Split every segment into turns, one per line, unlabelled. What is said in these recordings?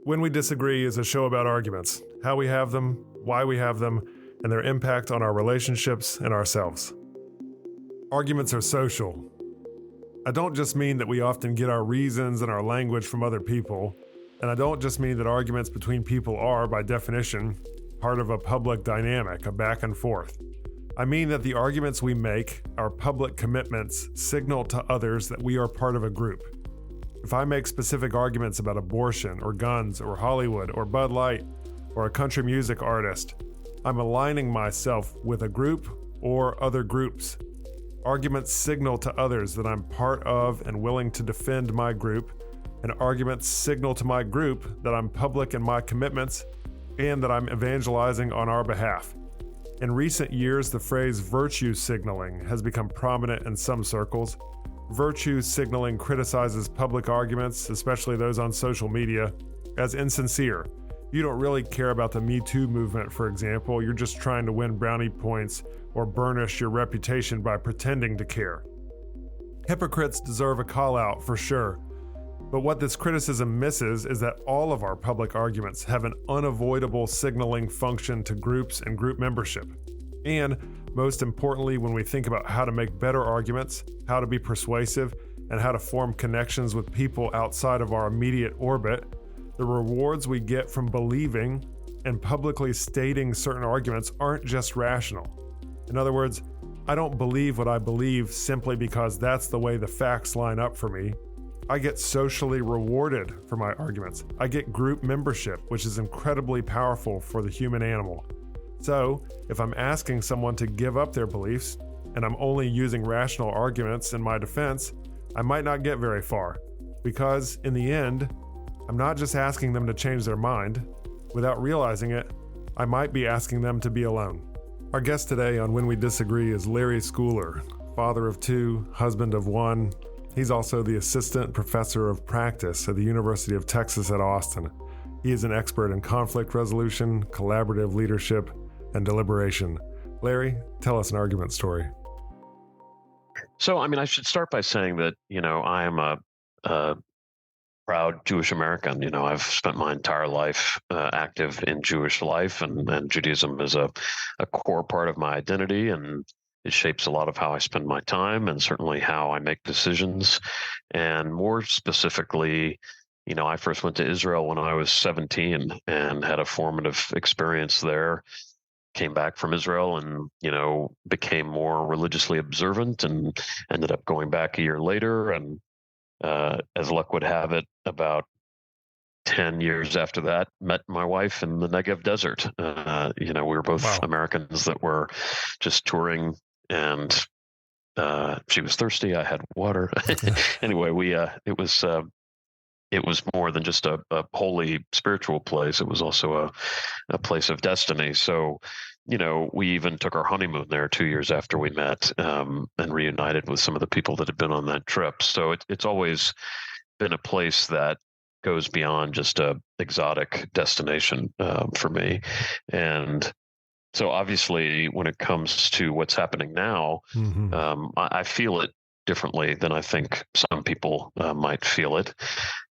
When We Disagree is a show about arguments, how we have them, why we have them, and their impact on our relationships and ourselves. Arguments are social. I don't just mean that we often get our reasons and our language from other people, and I don't just mean that arguments between people are, by definition, part of a public dynamic, a back and forth. I mean that the arguments we make, our public commitments, signal to others that we are part of a group. If I make specific arguments about abortion or guns or Hollywood or Bud Light or a country music artist, I'm aligning myself with a group or other groups. Arguments signal to others that I'm part of and willing to defend my group, and arguments signal to my group that I'm public in my commitments and that I'm evangelizing on our behalf. In recent years, the phrase virtue signaling has become prominent in some circles. Virtue signaling criticizes public arguments, especially those on social media, as insincere. You don't really care about the Me Too movement, for example. You're just trying to win brownie points or burnish your reputation by pretending to care. Hypocrites deserve a call-out for sure. But what this criticism misses is that all of our public arguments have an unavoidable signaling function to groups and group membership. And most importantly, when we think about how to make better arguments, how to be persuasive, and how to form connections with people outside of our immediate orbit, the rewards we get from believing and publicly stating certain arguments aren't just rational. In other words, I don't believe what I believe simply because that's the way the facts line up for me. I get socially rewarded for my arguments. I get group membership, which is incredibly powerful for the human animal. So, if I'm asking someone to give up their beliefs, and I'm only using rational arguments in my defense, I might not get very far. Because, in the end, I'm not just asking them to change their mind. Without realizing it, I might be asking them to be alone. Our guest today on When We Disagree is Larry Schooler, father of two, husband of one. He's also the assistant professor of practice at the University of Texas at Austin. He is an expert in conflict resolution, collaborative leadership, and deliberation. Larry, tell us an argument story.
So, I should start by saying that, I am a proud Jewish American. I've spent my entire life active in Jewish life, and Judaism is a core part of my identity, and it shapes a lot of how I spend my time and certainly how I make decisions. And more specifically, I first went to Israel when I was 17 and had a formative experience there. Came back from Israel and, became more religiously observant and ended up going back a year later. And as luck would have it, about 10 years after that, met my wife in the Negev desert. We were both
Wow.
Americans that were just touring, and she was thirsty. I had water. Anyway, it was more than just a holy spiritual place. It was also a place of destiny. So, we even took our honeymoon there 2 years after we met, and reunited with some of the people that had been on that trip. So it's always been a place that goes beyond just a exotic destination for me. And so obviously when it comes to what's happening now, I feel it differently than I think some people might feel it.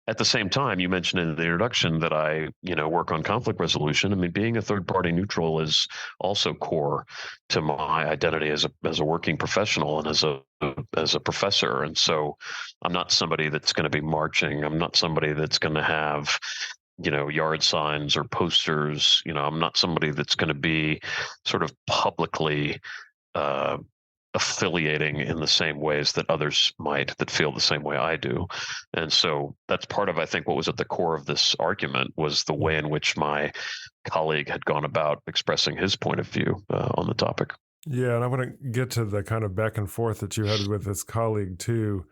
At the same time, you mentioned in the introduction that I, work on conflict resolution. Being a third-party neutral is also core to my identity as a working professional and as a professor. And so, I'm not somebody that's going to be marching. I'm not somebody that's going to have, yard signs or posters. I'm not somebody that's going to be sort of publicly affiliating in the same ways that others might that feel the same way I do. And so that's part of, I think, what was at the core of this argument was the way in which my colleague had gone about expressing his point of view on the topic.
Yeah, and I want to get to the kind of back and forth that you had with this colleague too,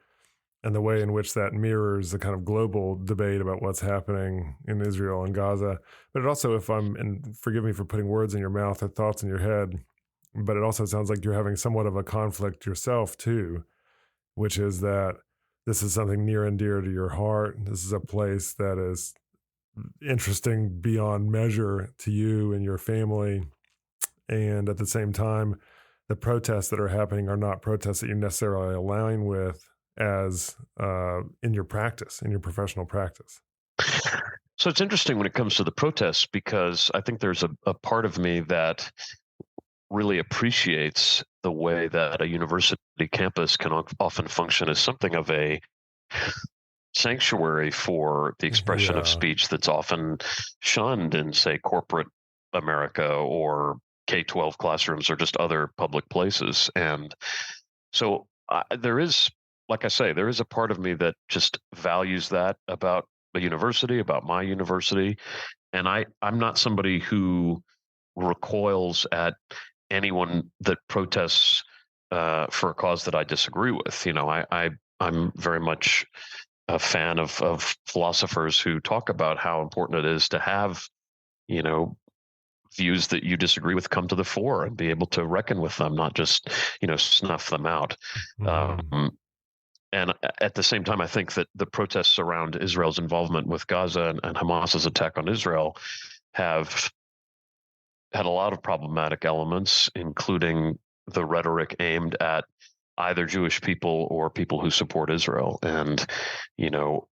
and the way in which that mirrors the kind of global debate about what's happening in Israel and Gaza. But it also, and forgive me for putting words in your mouth or thoughts in your head, but it also sounds like you're having somewhat of a conflict yourself too, which is that this is something near and dear to your heart. This is a place that is interesting beyond measure to you and your family. And at the same time, the protests that are happening are not protests that you necessarily align with as in your practice, in your professional practice.
So it's interesting when it comes to the protests because I think there's a part of me that really appreciates the way that a university campus can often function as something of a sanctuary for the expression of
Yeah.
speech that's often shunned in, say, corporate America or K-12 classrooms or just other public places. And so there is, like I say, there is a part of me that just values that about a university, about my university. And I'm not somebody who recoils at anyone that protests for a cause that I disagree with. I'm very much a fan of philosophers who talk about how important it is to have, you know, views that you disagree with come to the fore and be able to reckon with them, not just, snuff them out.
Hmm.
Um, and at the same time, I think that the protests around Israel's involvement with Gaza and Hamas's attack on Israel have had a lot of problematic elements, including the rhetoric aimed at either Jewish people or people who support Israel. And, you know,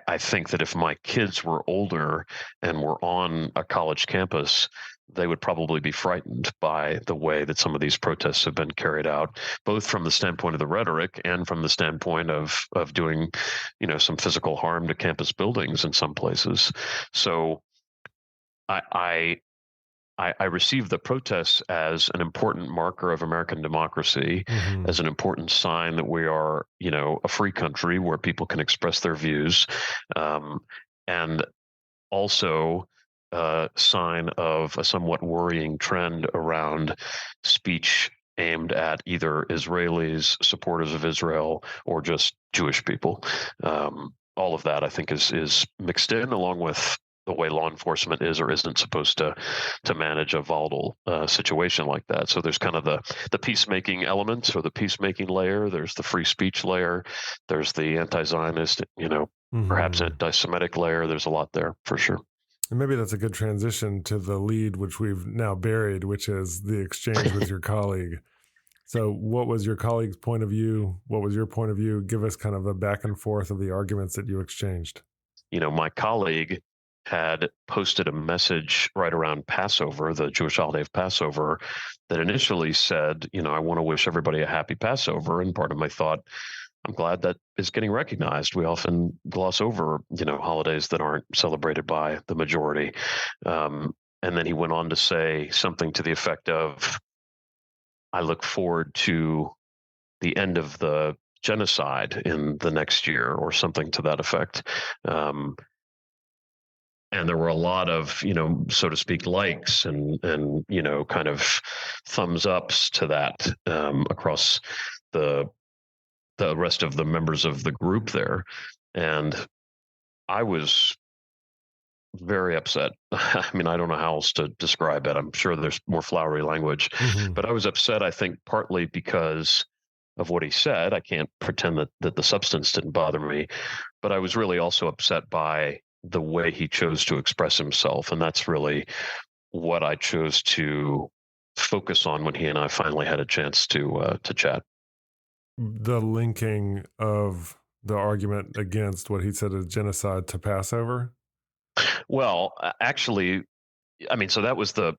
I think that if my kids were older and were on a college campus, they would probably be frightened by the way that some of these protests have been carried out, both from the standpoint of the rhetoric and from the standpoint of doing, some physical harm to campus buildings in some places. So I I receive the protests as an important marker of American democracy,
Hmm.
as an important sign that we are, a free country where people can express their views, um, and also a sign of a somewhat worrying trend around speech aimed at either Israelis, supporters of Israel, or just Jewish people. All of that, I think, is mixed in, along with the way law enforcement is or isn't supposed to manage a volatile situation like that. So there's kind of the peacemaking elements or the peacemaking layer. There's the free speech layer. There's the anti-Zionist, perhaps
Hmm.
anti-Semitic layer. There's a lot there for sure.
And maybe that's a good transition to the lead, which we've now buried, which is the exchange with your colleague. So, what was your colleague's point of view? What was your point of view? Give us kind of a back and forth of the arguments that you exchanged.
My colleague had posted a message right around Passover, the Jewish holiday of Passover, that initially said, I want to wish everybody a happy Passover. And part of my thought, I'm glad that is getting recognized. We often gloss over, holidays that aren't celebrated by the majority. And then he went on to say something to the effect of, I look forward to the end of the genocide in the next year, or something to that effect. And there were a lot of, so to speak, likes and kind of thumbs ups to that across the rest of the members of the group there. And I was very upset. I mean, I don't know how else to describe it. I'm sure there's more flowery language,
Hmm.
but I was upset, I think, partly because of what he said. I can't pretend that the substance didn't bother me, but I was really also upset by the way he chose to express himself. And that's really what I chose to focus on when he and I finally had a chance to chat.
The linking of the argument against what he said is genocide to Passover.
Well, actually, I mean, so that was the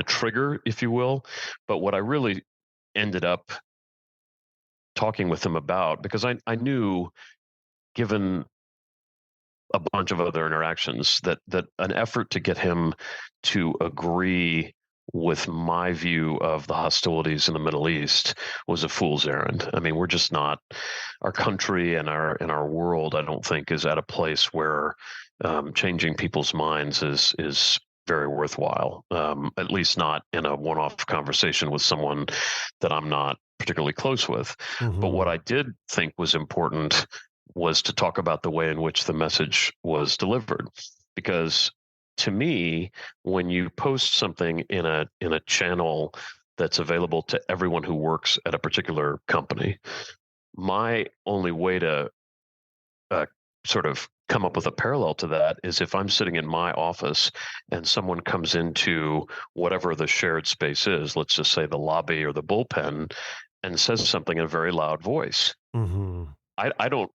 trigger, if you will. But what I really ended up talking with him about, because I knew, given a bunch of other interactions, that an effort to get him to agree with my view of the hostilities in the Middle East was a fool's errand. I mean, we're just not, our country and our world, I don't think, is at a place where changing people's minds is very worthwhile. At least not in a one-off conversation with someone that I'm not particularly close with. But what
Hmm.
I did think was important was to talk about the way in which the message was delivered, because to me, when you post something in a channel that's available to everyone who works at a particular company, my only way to uh, sort of come up with a parallel to that is if I'm sitting in my office and someone comes into whatever the shared space is, let's just say the lobby or the bullpen, and says something in a very loud voice.
Hmm.
I don't.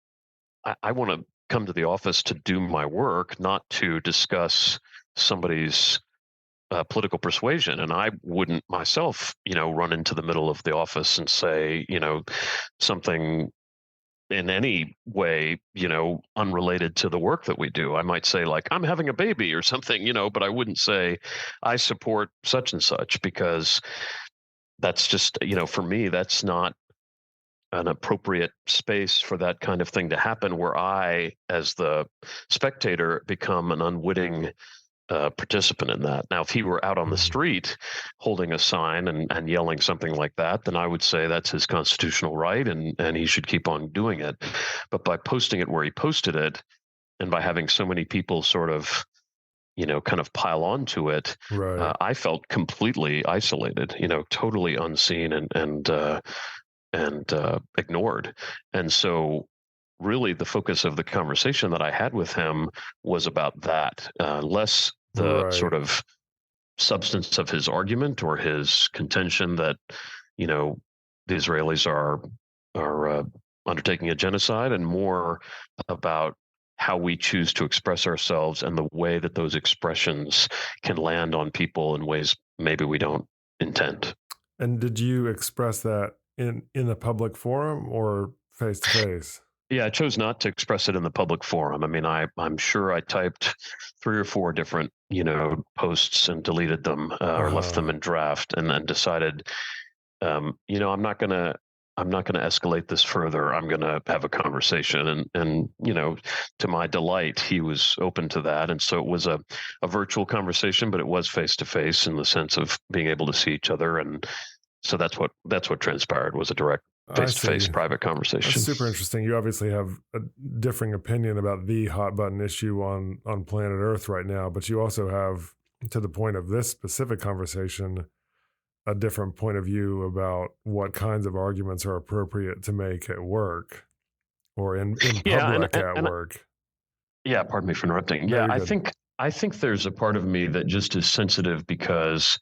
I want to come to the office to do my work, not to discuss somebody's political persuasion. And I wouldn't myself, run into the middle of the office and say, something in any way, unrelated to the work that we do. I might say, like, I'm having a baby or something, but I wouldn't say I support such and such, because that's just, for me, that's not an appropriate space for that kind of thing to happen, where I, as the spectator, become an unwitting participant in that. Now, if he were out on the street holding a sign and yelling something like that, then I would say that's his constitutional right, and he should keep on doing it. But by posting it where he posted it, and by having so many people sort of, kind of pile onto it,
Right.
I felt completely isolated, totally unseen and ignored. And so really the focus of the conversation that I had with him was about that, less the
Right.
sort of substance of his argument or his contention that, the Israelis are undertaking a genocide, and more about how we choose to express ourselves and the way that those expressions can land on people in ways maybe we don't intend.
And did you express that in a public forum or face to face?
Yeah, I chose not to express it in the public forum. I mean, I'm sure I typed 3 or 4 different, posts and deleted them, or left them
Uh-huh.
in draft, and then decided, I'm not gonna escalate this further. I'm gonna have a conversation, and to my delight, he was open to that, and so it was a virtual conversation, but it was face to face in the sense of being able to see each other, and so that's what transpired, was a direct
I
face to face
see.
private
That's
conversation.
super interesting. You obviously have a differing opinion about the hot button issue on planet Earth right now, but you also have, to the point of this specific conversation, a different point of view about what kinds of arguments are appropriate to make at work or in
Yeah, and
public
and,
at
and
work.
yeah, pardon me for interrupting.
No,
Yeah,
you're
I
good.
think I think there's a part of me that just is sensitive, because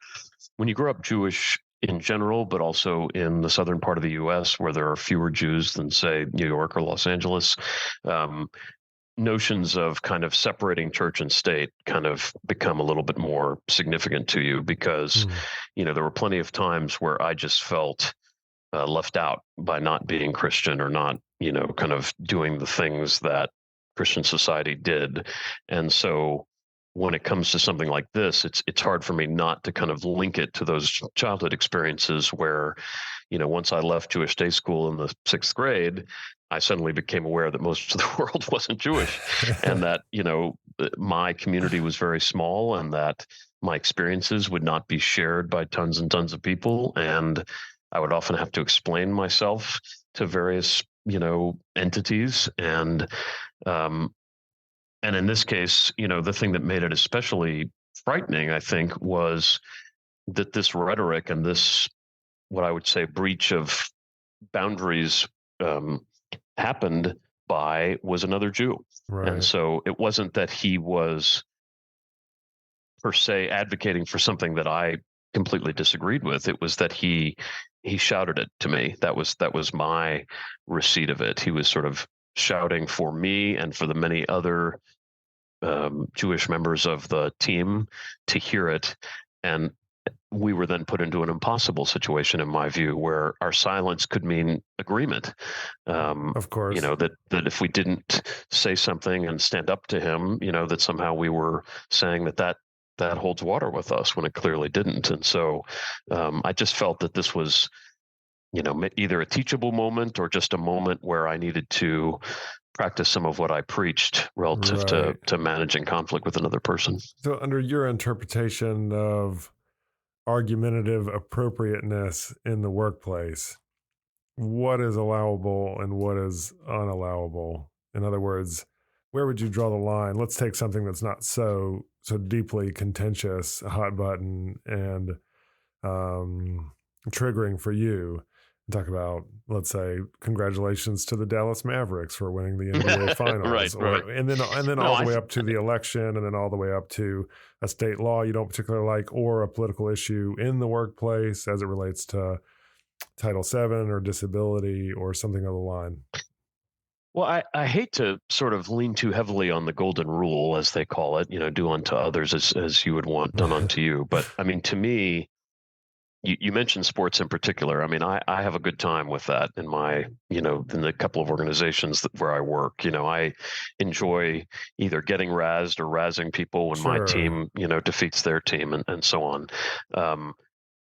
when you grow up Jewish in general, but also in the southern part of the U.S. where there are fewer Jews than, say, New York or Los Angeles, um, notions of kind of separating church and state kind of become a little bit more significant to you, because
Hmm.
there were plenty of times where I just felt left out by not being Christian, or not, kind of doing the things that Christian society did. And so when it comes to something like this, it's hard for me not to kind of link it to those childhood experiences where, once I left Jewish day school in the 6th grade, I suddenly became aware that most of the world wasn't Jewish, and that, my community was very small, and that my experiences would not be shared by tons and tons of people. And I would often have to explain myself to various, entities. Um, and in this case, the thing that made it especially frightening, I think, was that this rhetoric and this, what I would say, breach of boundaries, um, happened by was another Jew. And
Right.
so it wasn't that he was per se advocating for something that I completely disagreed with. It was that he shouted it to me. That was my receipt of it. He was sort of shouting for me and for the many other Jewish members of the team to hear it. And we were then put into an impossible situation, in my view, where our silence could mean agreement.
Of course.
That if we didn't say something and stand up to him, that somehow we were saying that holds water with us, when it clearly didn't. And so I just felt that this was, either a teachable moment or just a moment where I needed to practice some of what I preached relative to
Right.
managing conflict with another person.
So under your interpretation of argumentative appropriateness in the workplace, what is allowable and what is unallowable? In other words, where would you draw the line? Let's take something that's not so deeply contentious, a hot button, and um, triggering for you. And talk about, let's say, congratulations to the Dallas Mavericks for winning the NBA
Right,
Finals,
right.
or and then
No,
all the way up to the election, and then all the way up to a state law you don't particularly like, or a political issue in the workplace as it relates to Title VII or disability or something of the line.
Well, I hate to sort of lean too heavily on the golden rule, as they call it, do unto others as you would want done unto you. But I mean, to me, you mentioned sports in particular. I mean, I have a good time with that in my, in the couple of organizations where I work. I enjoy either getting razzed or razzing people when my
Sure.
team, defeats their team and so on. Um,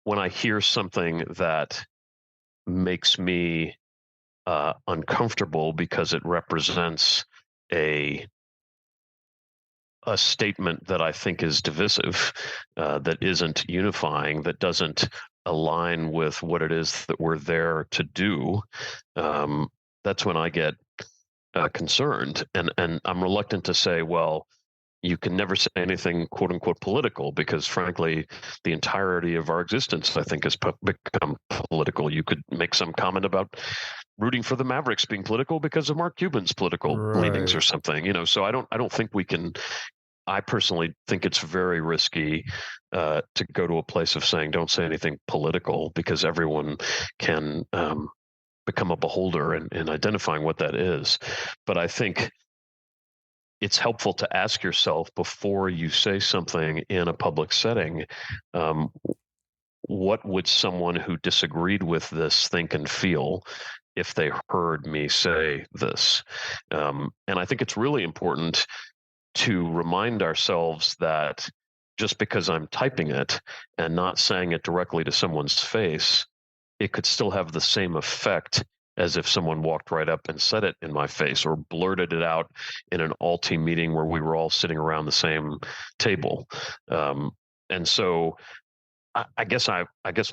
when I hear something that makes me uncomfortable because it represents a a statement that I think is divisive, that isn't unifying, that doesn't align with what it is that we're there to do, um, that's when I get concerned, and I'm reluctant to say, well, you can never say anything quote unquote political because frankly the entirety of our existence I think has become political. You could make some comment about rooting for the Mavericks being political because of Mark Cuban's political leanings or
Right.
something, so I don't think we can. I personally think it's very risky to go to a place of saying don't say anything political because everyone can become a beholder in identifying what that is. But I think it's helpful to ask yourself before you say something in a public setting, um, what would someone who disagreed with this think and feel if they heard me say this? And I think it's really important to remind ourselves that just because I'm typing it and not saying it directly to someone's face, it could still have the same effect as if someone walked right up and said it in my face or blurted it out in an all team meeting where we were all sitting around the same table. Um, and so I guess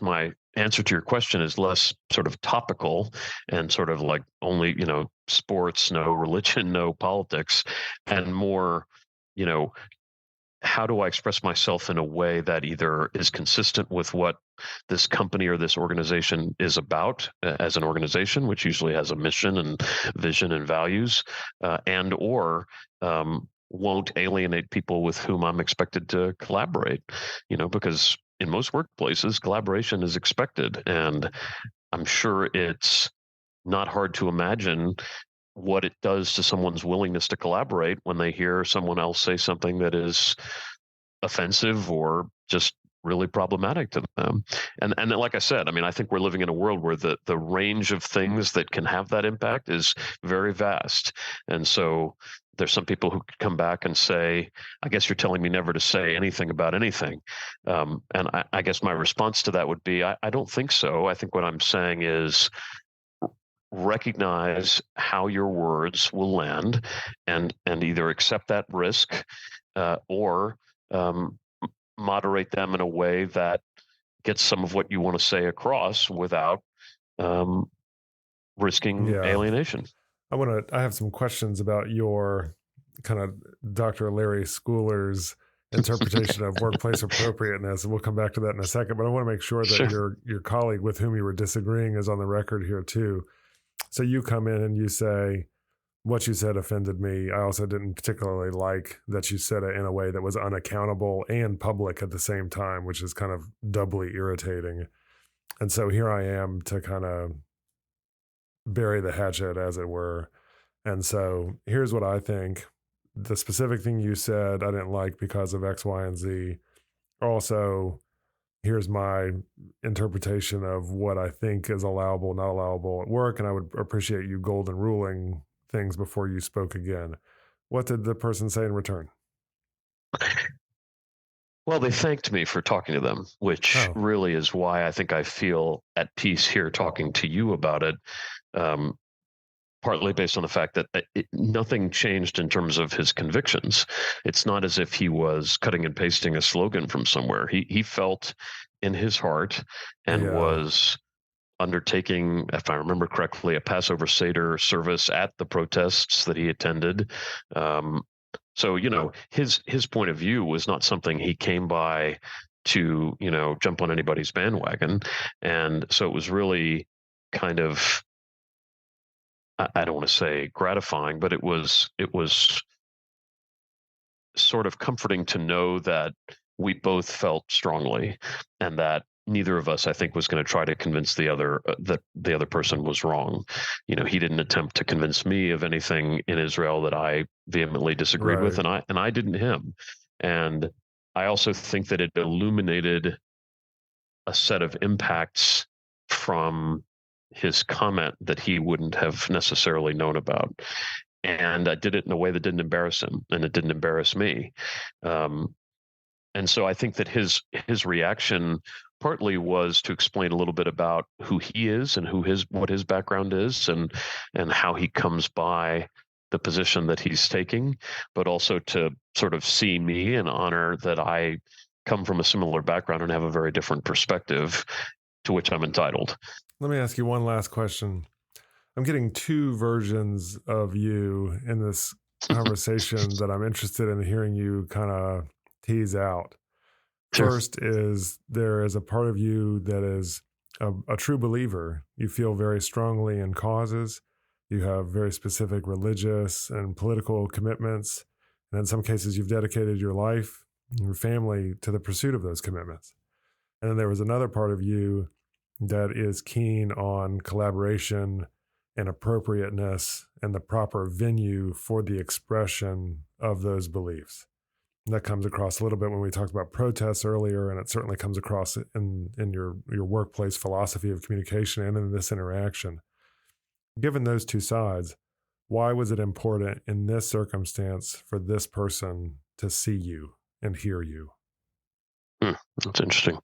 my answer to your question is less sort of topical and sort of like only, sports, no religion, no politics, and more, you know, how do I express myself in a way that either is consistent with what this company or this organization is about as an organization, which usually has a mission and vision and values, and or won't alienate people with whom I'm expected to collaborate, because in most workplaces, collaboration is expected. And I'm sure it's not hard to imagine what it does to someone's willingness to collaborate when they hear someone else say something that is offensive or just really problematic to them. And like I said, I mean, I think we're living in a world where the range of things that can have that impact is very vast. And so there's some people who could come back and say, I guess you're telling me never to say anything about anything. And I guess my response to that would be, I don't think so. I think what I'm saying is recognize how your words will land and either accept that risk or um, moderate them in a way that gets some of what you want to say across without um, risking
Yeah.
alienation.
I have some questions about your kind of Dr. Larry Schooler's interpretation of workplace appropriateness. And we'll come back to that in a second, but I want to make sure that
Sure.
your colleague with whom you were disagreeing is on the record here too. So you come in and you say, what you said offended me. I also didn't particularly like that you said it in a way that was unaccountable and public at the same time, which is kind of doubly irritating. And so here I am to kind of bury the hatchet, as it were. And so here's what I think. The specific thing you said I didn't like because of X, Y, and Z. Also, here's my interpretation of what I think is allowable, not allowable at work. And I would appreciate you golden ruling things before you spoke again. What did the person say in return?
Well, they thanked me for talking to them, which
Oh,
really is why I think I feel at peace here talking to you about it. Um, Partly based on the fact that nothing changed in terms of his convictions. It's not as if he was cutting and pasting a slogan from somewhere. He felt in his heart and
yeah.
was undertaking, if I remember correctly, a Passover Seder service at the protests that he attended. Um, so his point of view was not something he came by to jump on anybody's bandwagon, and so it was really kind of, I don't want to say gratifying, but it was sort of comforting to know that we both felt strongly and that neither of us, I think, was going to try to convince the other that the other person was wrong. He didn't attempt to convince me of anything in Israel that I vehemently disagreed with,
Right.
and I didn't him. And I also think that it illuminated a set of impacts from his comment that he wouldn't have necessarily known about. And I did it in a way that didn't embarrass him, and it didn't embarrass me. Um, and so I think that his reaction partly was to explain a little bit about who he is and what his background is, and how he comes by the position that he's taking, but also to sort of see me and honor that I come from a similar background and have a very different perspective to which I'm entitled.
Let me ask you one last question. I'm getting two versions of you in this conversation that I'm interested in hearing you kind of tease out.
Sure.
First is there is a part of you that is a true believer. You feel very strongly in causes. You have very specific religious and political commitments. And in some cases, you've dedicated your life, your family to the pursuit of those commitments. And then there was another part of you that is keen on collaboration and appropriateness and the proper venue for the expression of those beliefs. And that comes across a little bit when we talked about protests earlier, and it certainly comes across in your workplace philosophy of communication and in this interaction. Given those two sides, why was it important in this circumstance for this person to see you and hear you?
That's interesting.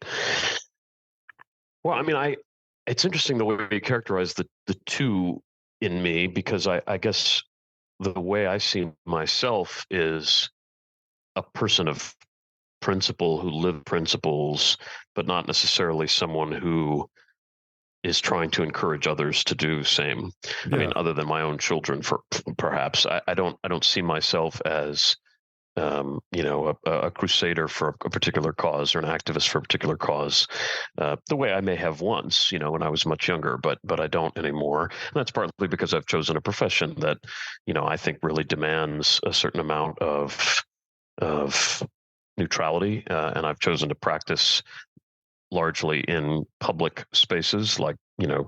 Well, I mean, it's interesting the way you characterize the two in me, because I guess the way I see myself is a person of principle who live principles, but not necessarily someone who is trying to encourage others to do the same. I mean,
Yeah.
other than my own children, for perhaps, I don't see myself as a crusader for a particular cause or an activist for a particular cause, the way I may have once, when I was much younger, but I don't anymore. And that's partly because I've chosen a profession that, I think really demands a certain amount of neutrality, and I've chosen to practice largely in public spaces like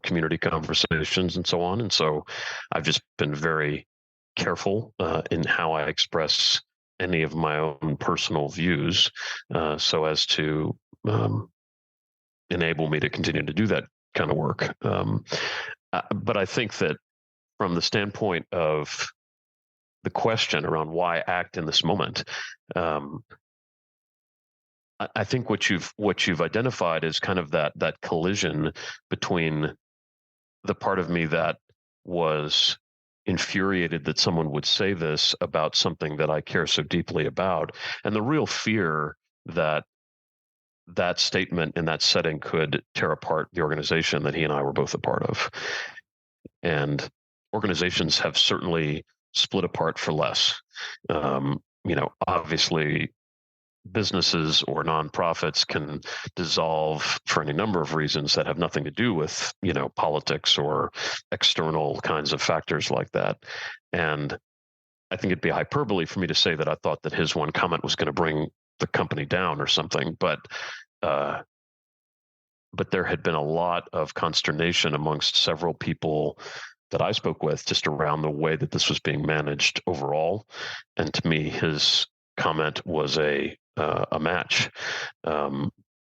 community conversations and so on. And so I've just been very careful in how I express any of my own personal views, so as to enable me to continue to do that kind of work. But I think that from the standpoint of the question around why act in this moment, I think what you've identified is kind of that collision between the part of me that was infuriated that someone would say this about something that I care so deeply about, and the real fear that that statement in that setting could tear apart the organization that he and I were both a part of. And organizations have certainly split apart for less. Obviously, businesses or nonprofits can dissolve for any number of reasons that have nothing to do with politics or external kinds of factors like that. And I think it'd be hyperbole for me to say that I thought that his one comment was going to bring the company down or something, uh, but there had been a lot of consternation amongst several people that I spoke with just around the way that this was being managed overall. And to me, his comment was a match,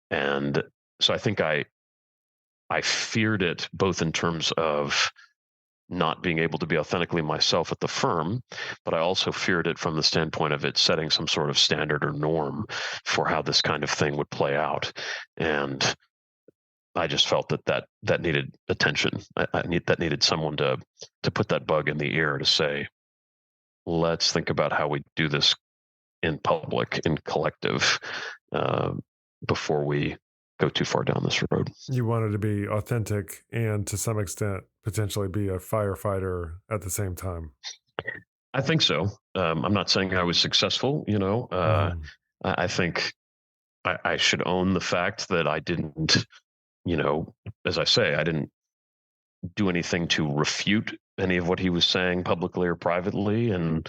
and so I think I feared it both in terms of not being able to be authentically myself at the firm, but I also feared it from the standpoint of it setting some sort of standard or norm for how this kind of thing would play out. And I just felt that needed attention. That needed someone to put that bug in the ear to say, let's think about how we do this in public, in collective, before we go too far down this road.
You wanted to be authentic and to some extent potentially be a firefighter at the same time.
I think so. I'm not saying I was successful. I think I should own the fact that I didn't, as I say, I didn't do anything to refute any of what he was saying publicly or privately. And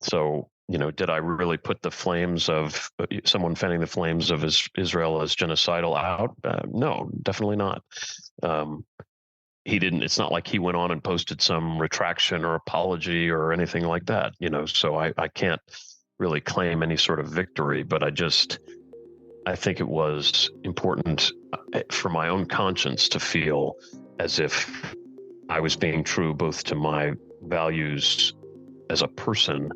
so did I really put the flames of someone fanning the flames of Israel as genocidal out? No, definitely not. He didn't. It's not like he went on and posted some retraction or apology or anything like that. So I can't really claim any sort of victory, but I think it was important for my own conscience to feel as if I was being true both to my values as a person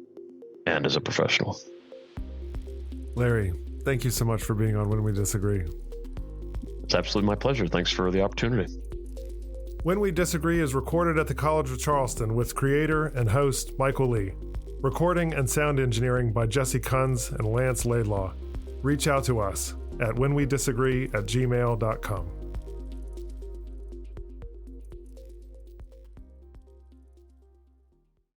and as a professional.
Larry, thank you so much for being on When We Disagree.
It's absolutely my pleasure. Thanks for the opportunity.
When We Disagree is recorded at the College of Charleston with creator and host Michael Lee. Recording and sound engineering by Jesse Kunz and Lance Laidlaw. Reach out to us at whenwedisagree@gmail.com.